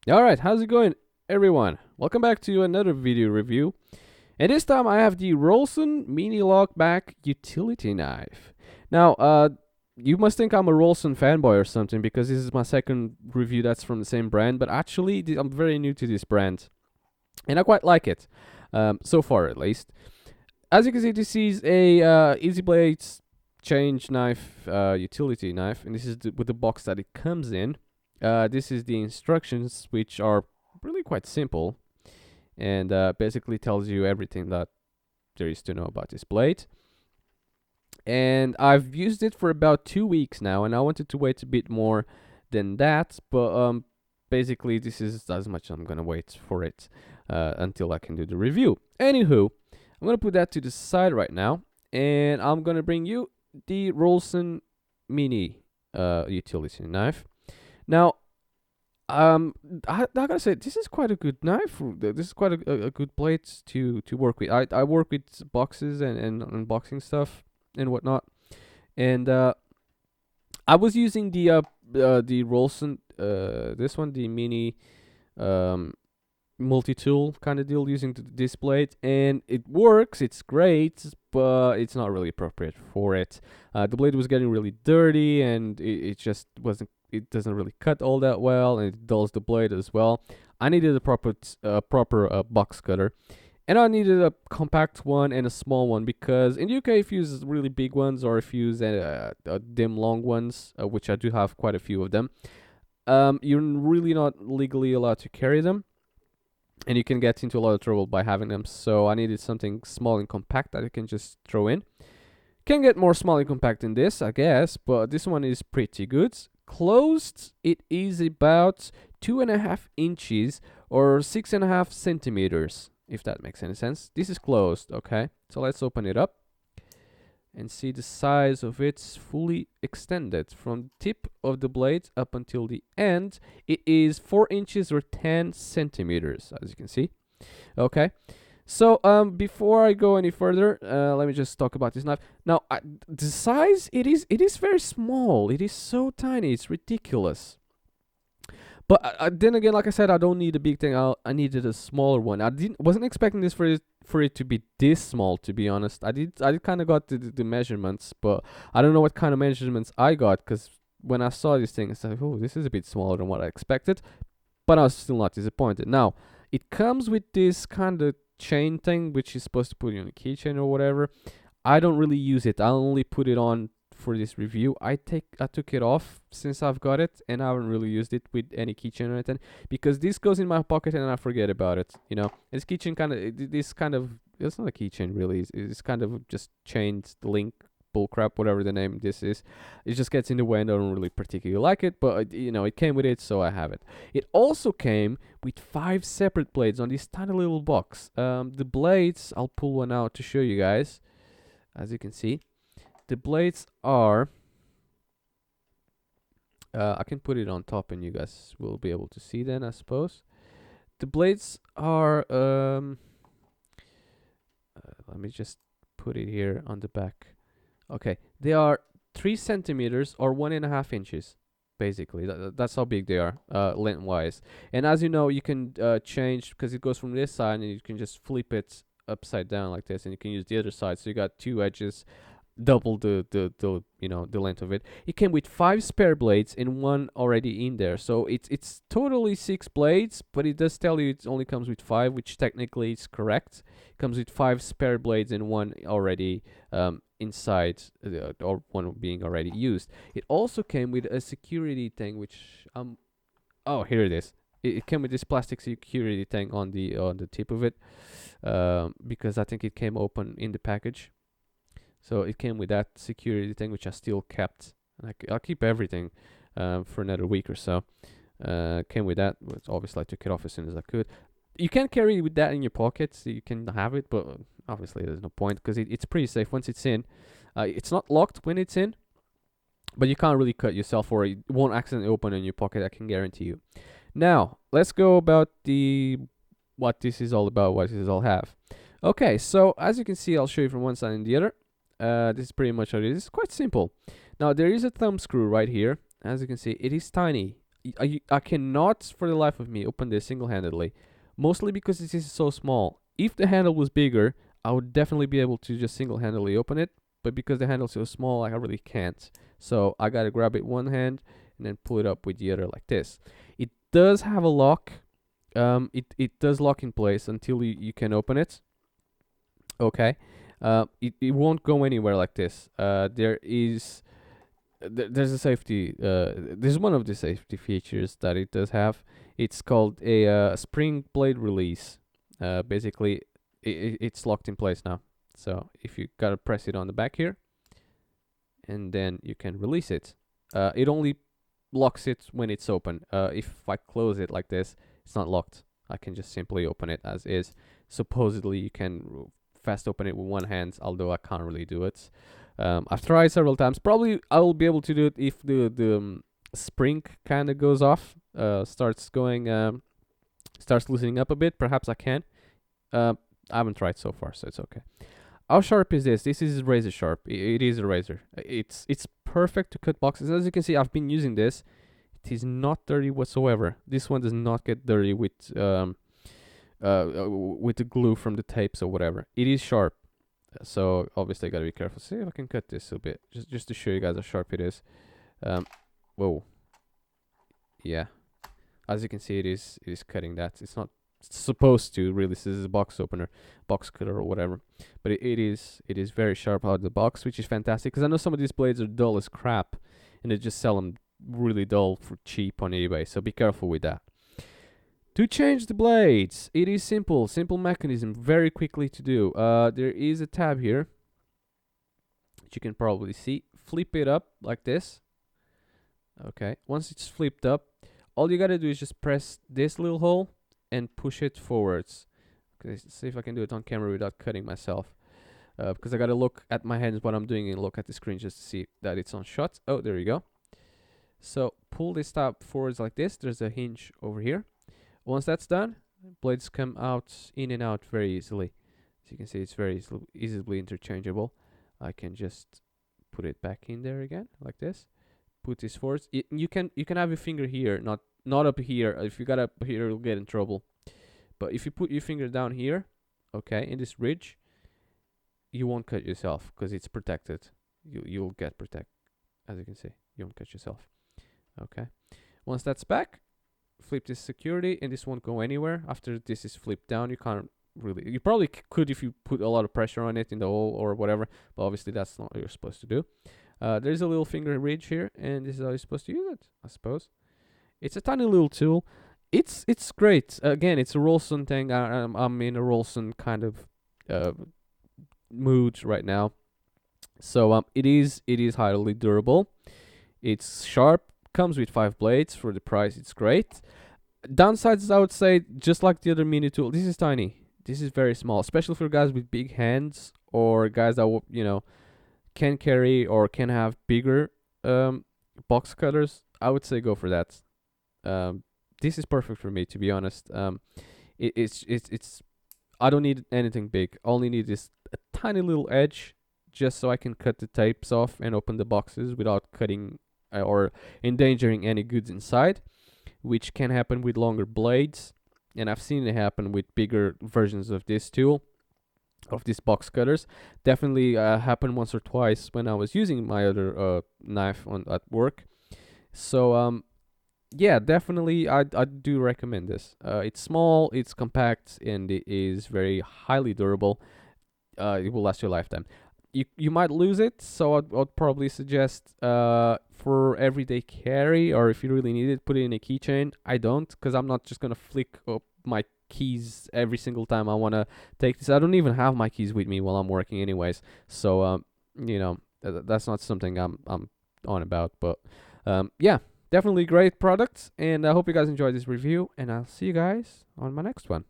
Alright, how's it going, everyone? Welcome back to another video review. And this time I have the Rolson Mini Lockback Utility Knife. Now, you must think I'm a Rolson fanboy or something because this is my second review that's from the same brand, but actually I'm very new to this brand. And I quite like it, so far at least. As you can see, this is a Easy Blades change knife, utility knife, and this is with the box that it comes in. This is the instructions, which are really quite simple, and basically tells you everything that there is to know about this blade. And I've used it for about 2 weeks now, and I wanted to wait a bit more than that, but basically this is as much as I'm gonna wait for it until I can do the review. Anywho, I'm gonna put that to the side right now, and I'm gonna bring you the Rolson Mini utility knife. Now, I gotta say, this is quite a good knife. This is quite a good blade to work with. I work with boxes and unboxing stuff and whatnot, and I was using the Rolson this one, the Mini multi-tool kind of deal, using this blade, and it works. It's great, but it's not really appropriate for it. The blade was getting really dirty, and it just wasn't. It doesn't really cut all that well, and it dulls the blade as well. I needed a proper box cutter, and I needed a compact one and a small one, because in the UK, if you use really big ones, or if you use dim long ones, which I do have quite a few of them, you're really not legally allowed to carry them, and you can get into a lot of trouble by having them. So I needed something small and compact that I can just throw in. Can get more small and compact than this, I guess, but this one is pretty good. Closed, it is about 2.5 inches or 6.5 centimeters, if that makes any sense. This is closed, okay? So let's open it up and see the size of it fully extended from the tip of the blade up until the end. It is 4 inches or 10 centimeters, as you can see. Okay. So before I go any further, let me just talk about this knife. Now, the size, it is very small. It is so tiny. It's ridiculous. But then again, like I said, I don't need a big thing. I needed a smaller one. Wasn't expecting this for it to be this small, to be honest. I did kind of got the measurements, but I don't know what kind of measurements I got, because when I saw this thing, I said, oh, this is a bit smaller than what I expected. But I was still not disappointed. Now, it comes with this kind of chain thing, which is supposed to put you on a keychain or whatever. I don't really use it. I only put it on for this review. I took it off since I've got it, and I haven't really used it with any keychain or anything, because this goes in my pocket and I forget about it. This keychain it's not a keychain really. It's kind of just chained link bullcrap, whatever the name this is. It just gets in the way, and I don't really particularly like it, but it came with it, so I have it. It also came with 5 separate blades on this tiny little box. The blades, I'll pull one out to show you guys. As you can see, the blades are I can put it on top and you guys will be able to see then, I suppose. The blades are let me just put it here on the back. Okay, they are 3 centimeters or 1.5 inches, basically. That's how big they are, lengthwise. And as you know, you can change, because it goes from this side, and you can just flip it upside down like this, and you can use the other side. So you got 2 edges, double the length of it. It came with 5 spare blades and 1 already in there, so it's totally 6 blades, but it does tell you it only comes with 5, which technically is correct. It comes with 5 spare blades and 1 already inside, or 1 being already used. It also came with a security thing, which oh, here it is. It came with this plastic security thing on the tip of it, because I think it came open in the package. So it came with that security thing, which I still kept. And I'll keep everything for another week or so. Came with that. Obviously, I took it off as soon as I could. You can carry it with that in your pockets. You can have it, but obviously there's no point, because it's pretty safe once it's in. It's not locked when it's in, but you can't really cut yourself, or it won't accidentally open in your pocket, I can guarantee you. Now, let's go about what this is all about, what this all have. Okay, so as you can see, I'll show you from one side and the other. This is pretty much how it is. It's quite simple. Now, there is a thumb screw right here. As you can see, it is tiny. I cannot for the life of me open this single-handedly, mostly because this is so small. If the handle was bigger, I would definitely be able to just single-handedly open it, but because the handle's so small, I really can't. So I gotta grab it one hand and then pull it up with the other like this. It does have a lock. It does lock in place until you can open it. Okay. It won't go anywhere like this. There's a safety. There's one of the safety features that it does have. It's called a spring blade release. Basically, it's locked in place now. So if you gotta press it on the back here, and then you can release it. It only locks it when it's open. If I close it like this, it's not locked. I can just simply open it as is. Supposedly, you can fast open it with one hand, although I can't really do it. I've tried several times. Probably I will be able to do it if the spring kind of goes off, starts loosening up a bit. Perhaps I can. I haven't tried so far, so it's okay. How sharp is this? This is razor sharp. It is a razor. It's perfect to cut boxes. As you can see, I've been using this. It is not dirty whatsoever. This one does not get dirty with the glue from the tapes or whatever. It is sharp. So obviously I gotta be careful. See if I can cut this a bit, just to show you guys how sharp it is. Whoa. Yeah. As you can see, it is cutting that. It's not supposed to really. This is a box opener, box cutter or whatever, but it is very sharp out of the box, which is fantastic. Because I know some of these blades are dull as crap, and they just sell them really dull for cheap on eBay. So be careful with that. To change the blades, it is simple mechanism, very quickly to do. There is a tab here, which you can probably see. Flip it up like this. Okay, once it's flipped up, all you gotta do is just press this little hole and push it forwards. Okay, see if I can do it on camera without cutting myself. Because I gotta look at my hands what I'm doing and look at the screen just to see that it's on shot. Oh, there you go. So pull this tab forwards like this. There's a hinge over here. Once that's done, blades come out in and out very easily. As you can see, it's very easily interchangeable. I can just put it back in there again like this. Put this forward. You can have your finger here, not up here. If you got up here, you'll get in trouble. But if you put your finger down here, okay, in this ridge, you won't cut yourself because it's protected. You'll get protected. As you can see, you won't cut yourself. Okay. Once that's back, flip this security and this won't go anywhere. After this is flipped down, you can't really. You probably could if you put a lot of pressure on it in the hole or whatever, but obviously that's not what you're supposed to do. There's a little finger ridge here, and this is how you're supposed to use it, I suppose. It's a tiny little tool. It's great. Again, it's a Rolson thing. I'm in a Rolson kind of mood right now. So it is highly durable. It's sharp. Comes with 5 blades. For the price, it's great. Downsides, I would say, just like the other mini tool, this is tiny. This is very small, especially for guys with big hands or guys that can carry or can have bigger box cutters. I would say go for that. This is perfect for me, to be honest. It's I don't need anything big. All I need is a tiny little edge, just so I can cut the tapes off and open the boxes without cutting or endangering any goods inside, which can happen with longer blades, and I've seen it happen with bigger versions of this tool, of these box cutters. Definitely happened once or twice when I was using my other knife at work. So yeah, definitely I do recommend this. It's small, it's compact, and it is very highly durable. It will last you a lifetime. You might lose it, so I'd probably suggest for everyday carry, or if you really need it, put it in a keychain. I don't, because I'm not just gonna flick up my keys every single time I wanna take this. I don't even have my keys with me while I'm working, anyways. So that's not something I'm on about. But yeah, definitely great products, and I hope you guys enjoyed this review, and I'll see you guys on my next one.